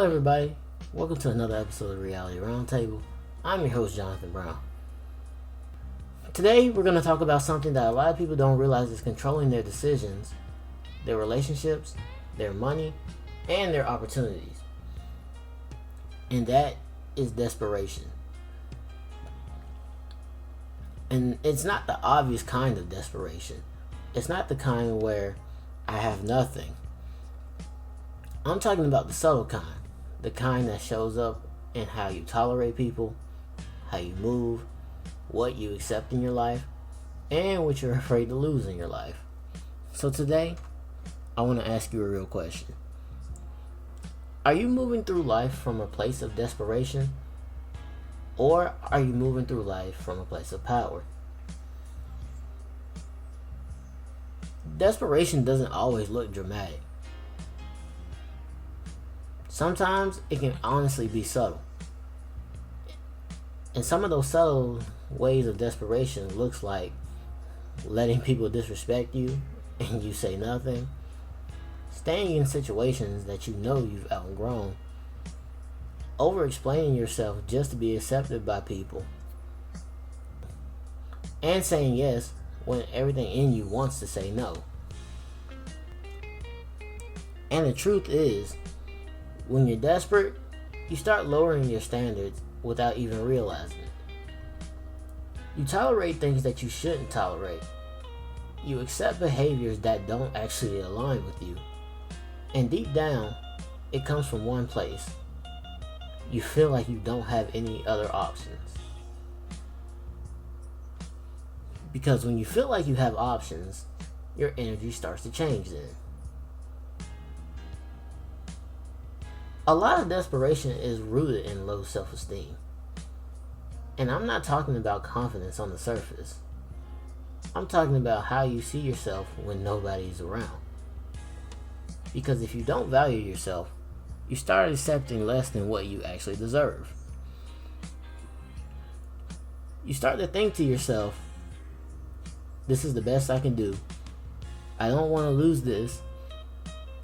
Hello everybody, welcome to another episode of Reality Roundtable. I'm your host Jonathan Brown. Today we're going to talk about something that a lot of people don't realize is controlling their decisions, their relationships, their money, and their opportunities. And that is desperation. And it's not the obvious kind of desperation. It's not the kind where I have nothing. I'm talking about the subtle kind. The kind that shows up in how you tolerate people, how you move, what you accept in your life, and what you're afraid to lose in your life. So today, I want to ask you a real question. Are you moving through life from a place of desperation? Or are you moving through life from a place of power? Desperation doesn't always look dramatic. Sometimes it can honestly be subtle. And some of those subtle ways of desperation looks like letting people disrespect you and you say nothing, staying in situations that you know you've outgrown, over-explaining yourself just to be accepted by people, and saying yes when everything in you wants to say no. And the truth is, when you're desperate, you start lowering your standards without even realizing it. You tolerate things that you shouldn't tolerate. You accept behaviors that don't actually align with you. And deep down, it comes from one place. You feel like you don't have any other options. Because when you feel like you have options, your energy starts to change then. A lot of desperation is rooted in low self-esteem. And I'm not talking about confidence on the surface. I'm talking about how you see yourself when nobody's around. Because if you don't value yourself, you start accepting less than what you actually deserve. You start to think to yourself, this is the best I can do. I don't want to lose this.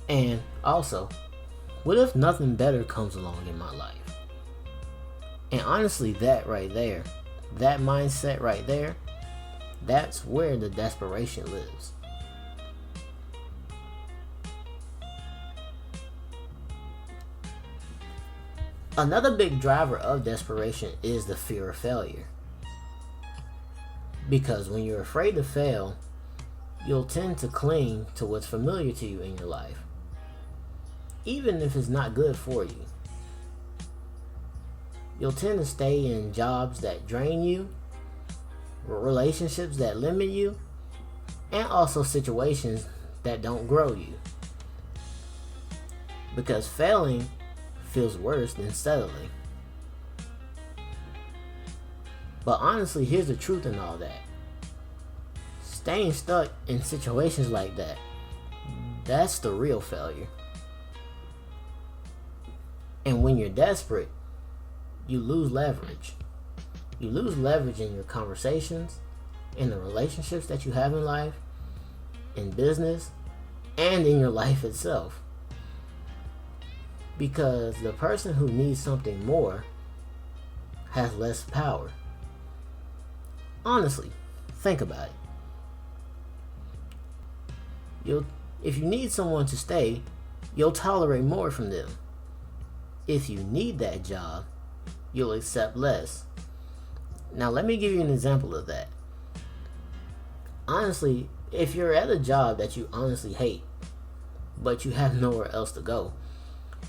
And also, what if nothing better comes along in my life? And honestly, that right there, that mindset right there, that's where the desperation lives. Another big driver of desperation is the fear of failure. Because when you're afraid to fail, you'll tend to cling to what's familiar to you in your life, even if it's not good for you. You'll tend to stay in jobs that drain you, relationships that limit you, and also situations that don't grow you. Because failing feels worse than settling. But honestly, here's the truth in all that. Staying stuck in situations like that, that's the real failure. And when you're desperate, you lose leverage. You lose leverage in your conversations, in the relationships that you have in life, in business, and in your life itself. Because the person who needs something more has less power. Honestly, think about it. If you need someone to stay, you'll tolerate more from them. If you need that job, you'll accept less. Now let me give you an example of that. Honestly, if you're at a job that you honestly hate, but you have nowhere else to go,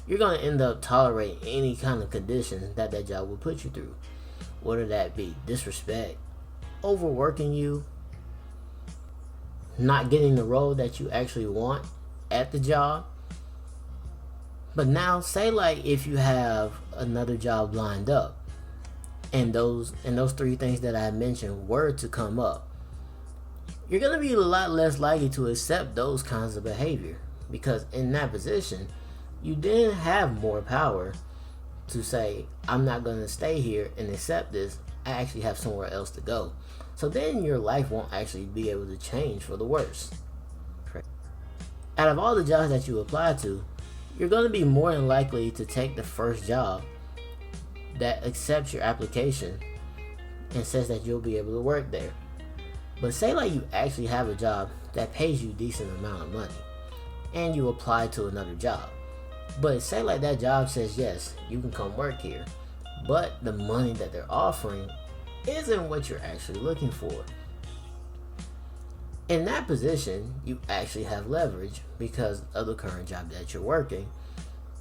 you're going to end up tolerating any kind of conditions that job will put you through. Whether that be disrespect, overworking you, not getting the role that you actually want at the job. But now, say like if you have another job lined up, and those three things that I mentioned were to come up, you're gonna be a lot less likely to accept those kinds of behavior, because in that position, you didn't have more power to say, I'm not gonna stay here and accept this. I actually have somewhere else to go. So then your life won't actually be able to change for the worse. Out of all the jobs that you apply to, you're going to be more than likely to take the first job that accepts your application and says that you'll be able to work there. But say like you actually have a job that pays you a decent amount of money and you apply to another job. But say like that job says, yes, you can come work here, but the money that they're offering isn't what you're actually looking for. In that position, you actually have leverage because of the current job that you're working.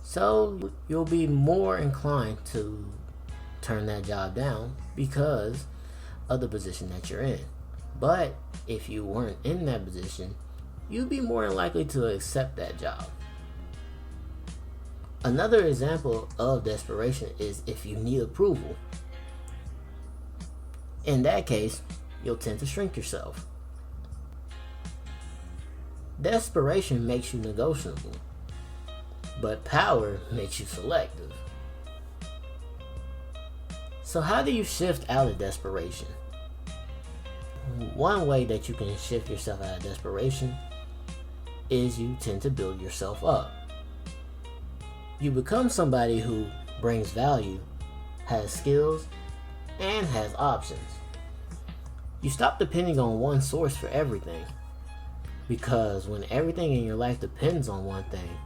So you'll be more inclined to turn that job down because of the position that you're in. But if you weren't in that position, you'd be more than likely to accept that job. Another example of desperation is if you need approval. In that case, you'll tend to shrink yourself. Desperation makes you negotiable, but power makes you selective. So how do you shift out of desperation? One way that you can shift yourself out of desperation is you tend to build yourself up. You become somebody who brings value, has skills, and has options. You stop depending on one source for everything. Because when everything in your life depends on one thing,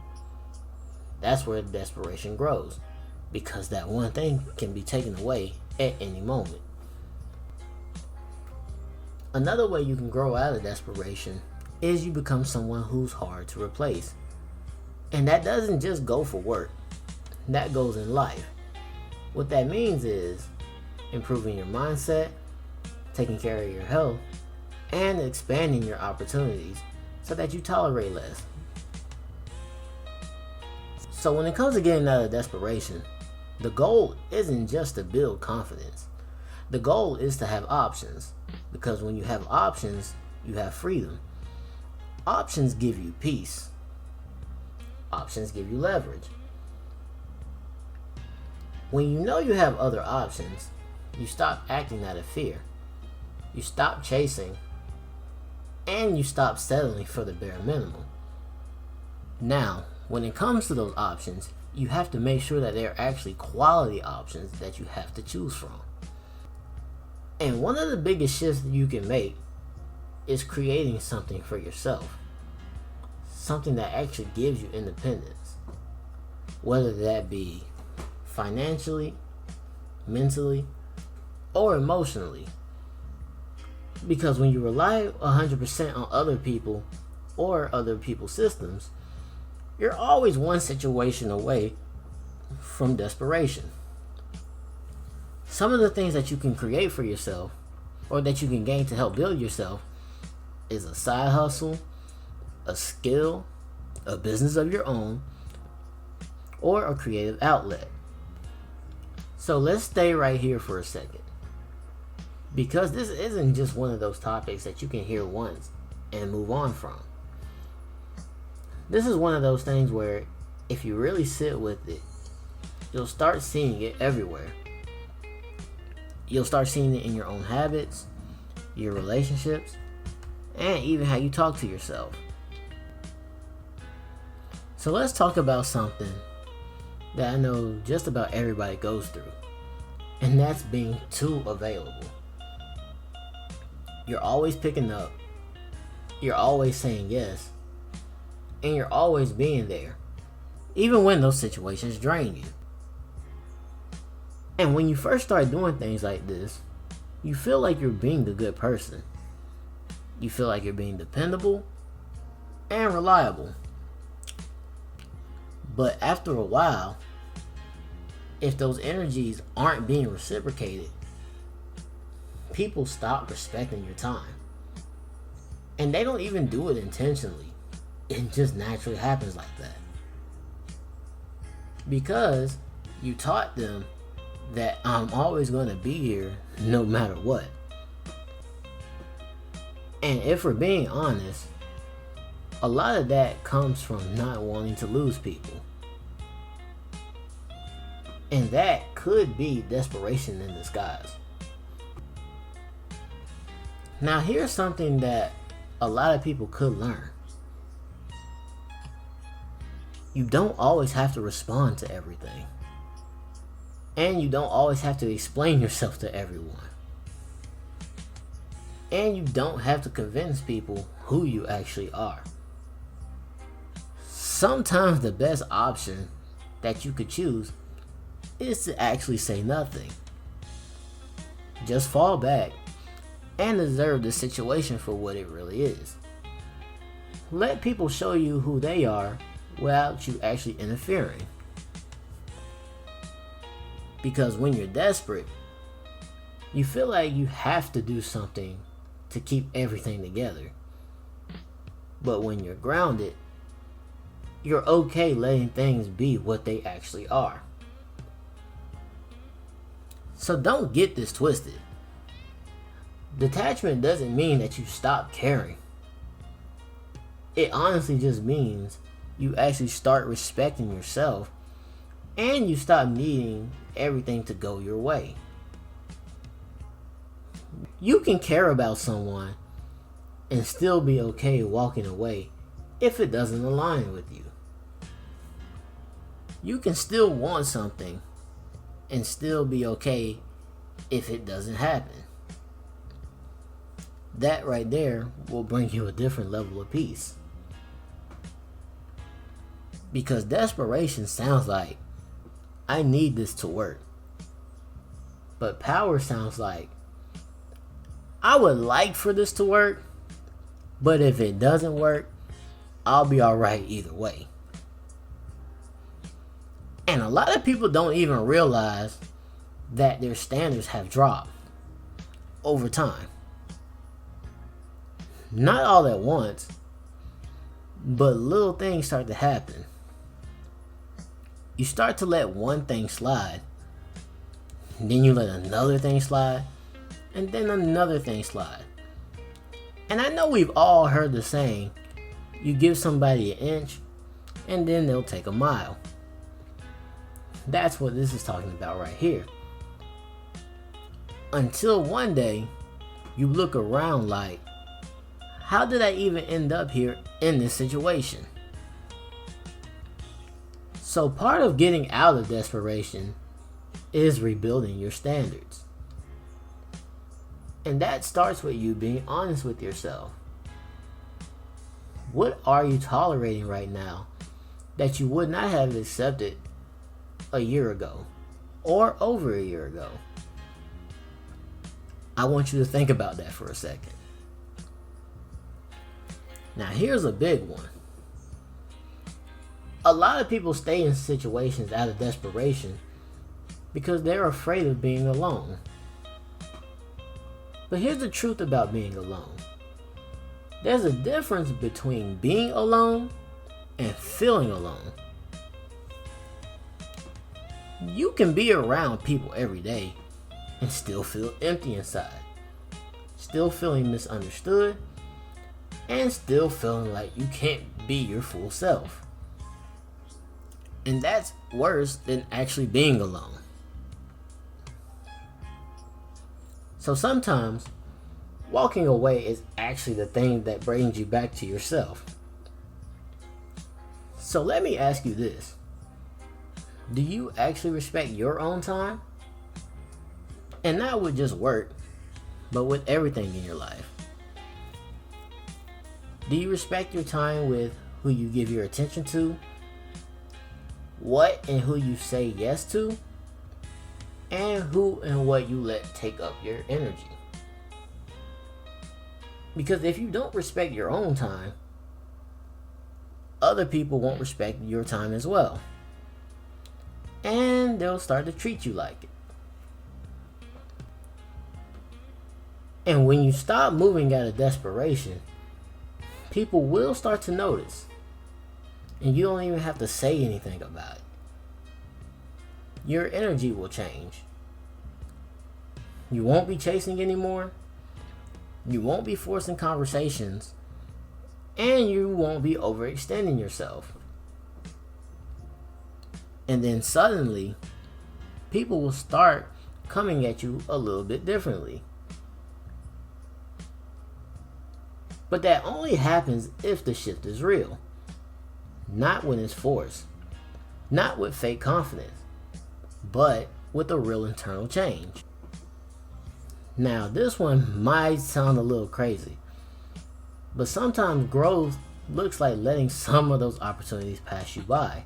that's where desperation grows. Because that one thing can be taken away at any moment. Another way you can grow out of desperation is you become someone who's hard to replace. And that doesn't just go for work. That goes in life. What that means is improving your mindset, taking care of your health, and expanding your opportunities so that you tolerate less. So when it comes to getting out of desperation, the goal isn't just to build confidence. The goal is to have options, because when you have options, you have freedom. Options give you peace. Options give you leverage. When you know you have other options, you stop acting out of fear. You stop chasing, and you stop settling for the bare minimum. Now, when it comes to those options, you have to make sure that they're actually quality options that you have to choose from. And one of the biggest shifts you can make is creating something for yourself. Something that actually gives you independence. Whether that be financially, mentally, or emotionally. Because when you rely 100% on other people or other people's systems, you're always one situation away from desperation. Some of the things that you can create for yourself or that you can gain to help build yourself is a side hustle, a skill, a business of your own, or a creative outlet. So let's stay right here for a second. Because this isn't just one of those topics that you can hear once and move on from. This is one of those things where if you really sit with it, you'll start seeing it everywhere. You'll start seeing it in your own habits, your relationships, and even how you talk to yourself. So let's talk about something that I know just about everybody goes through, and that's being too available. You're always picking up, you're always saying yes, and you're always being there, even when those situations drain you. And when you first start doing things like this, you feel like you're being a good person. You feel like you're being dependable and reliable. But after a while, if those energies aren't being reciprocated, people stop respecting your time. And they don't even do it intentionally. It just naturally happens like that. Because you taught them that I'm always going to be here no matter what. And if we're being honest, a lot of that comes from not wanting to lose people. And that could be desperation in disguise. Now here's something that a lot of people could learn. You don't always have to respond to everything. And you don't always have to explain yourself to everyone. And you don't have to convince people who you actually are. Sometimes the best option that you could choose is to actually say nothing. Just fall back and observe the situation for what it really is. Let people show you who they are without you actually interfering. Because when you're desperate, you feel like you have to do something to keep everything together. But when you're grounded, you're okay letting things be what they actually are. So don't get this twisted. Detachment doesn't mean that you stop caring. It honestly just means you actually start respecting yourself and you stop needing everything to go your way. You can care about someone and still be okay walking away if it doesn't align with you. You can still want something and still be okay if it doesn't happen. That right there will bring you a different level of peace. Because desperation sounds like, I need this to work. But power sounds like, I would like for this to work, but if it doesn't work, I'll be alright either way. And a lot of people don't even realize that their standards have dropped over time. Not all at once, but little things start to happen. You start to let one thing slide, then you let another thing slide, and then another thing slide. And I know we've all heard the saying, you give somebody an inch, and then they'll take a mile. That's what this is talking about right here. Until one day, you look around like, how did I even end up here in this situation? So part of getting out of desperation is rebuilding your standards. And that starts with you being honest with yourself. What are you tolerating right now that you would not have accepted a year ago or over a year ago? I want you to think about that for a second. Now here's a big one. A lot of people stay in situations out of desperation because they're afraid of being alone. But here's the truth about being alone. There's a difference between being alone and feeling alone. You can be around people every day and still feel empty inside. Still feeling misunderstood and still feeling like you can't be your full self. And that's worse than actually being alone. So sometimes walking away is actually the thing that brings you back to yourself. So let me ask you this. Do you actually respect your own time? And not with just work, but with everything in your life. Do you respect your time with who you give your attention to? What and who you say yes to? And who and what you let take up your energy? Because if you don't respect your own time, other people won't respect your time as well. And they'll start to treat you like it. And when you stop moving out of desperation, people will start to notice. And you don't even have to say anything about it. Your energy will change. You won't be chasing anymore. You won't be forcing conversations. And you won't be overextending yourself. And then suddenly, people will start coming at you a little bit differently. But that only happens if the shift is real. not when it's forced, not with fake confidence, but with a real internal change. Now, this one might sound a little crazy, but sometimes growth looks like letting some of those opportunities pass you by.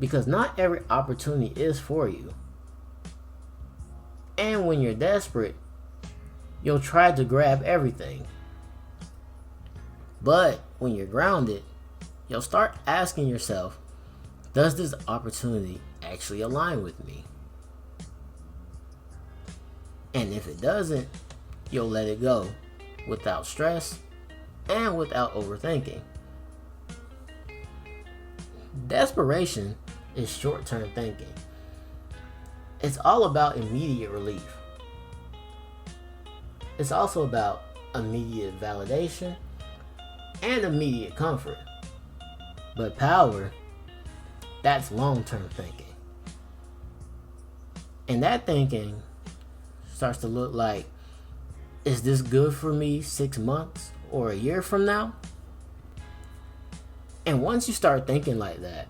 Because not every opportunity is for you. And when you're desperate, you'll try to grab everything. But when you're grounded, you'll start asking yourself, does this opportunity actually align with me? And if it doesn't, you'll let it go without stress and without overthinking. Desperation is short-term thinking. It's all about immediate relief. It's also about immediate validation and immediate comfort. But power, that's long-term thinking. And that thinking starts to look like, is this good for me 6 months or a year from now? And once you start thinking like that,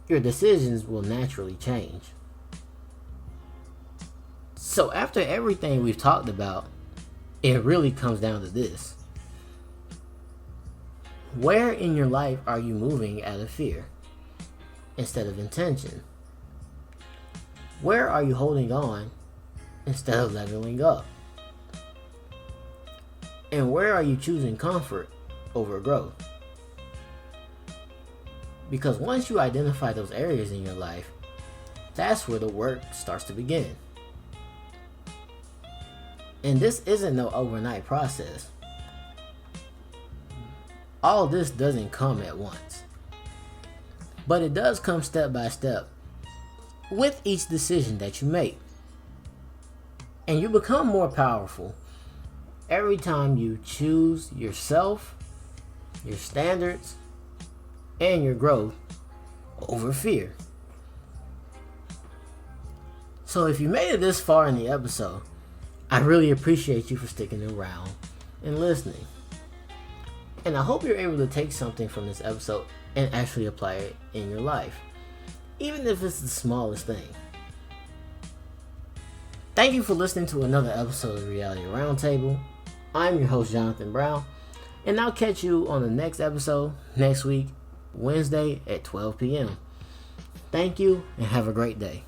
your decisions will naturally change. So after everything we've talked about, it really comes down to this. Where in your life are you moving out of fear instead of intention? Where are you holding on instead of leveling up? And where are you choosing comfort over growth? Because once you identify those areas in your life, that's where the work starts to begin. And this isn't no overnight process. All this doesn't come at once. But it does come step by step with each decision that you make. And you become more powerful every time you choose yourself, your standards, and your growth over fear. So if you made it this far in the episode, I really appreciate you for sticking around and listening. And I hope you're able to take something from this episode and actually apply it in your life, even if it's the smallest thing. Thank you for listening to another episode of Reality Roundtable. I'm your host, Jonathan Brown, and I'll catch you on the next episode next week, Wednesday at 12 p.m. Thank you and have a great day.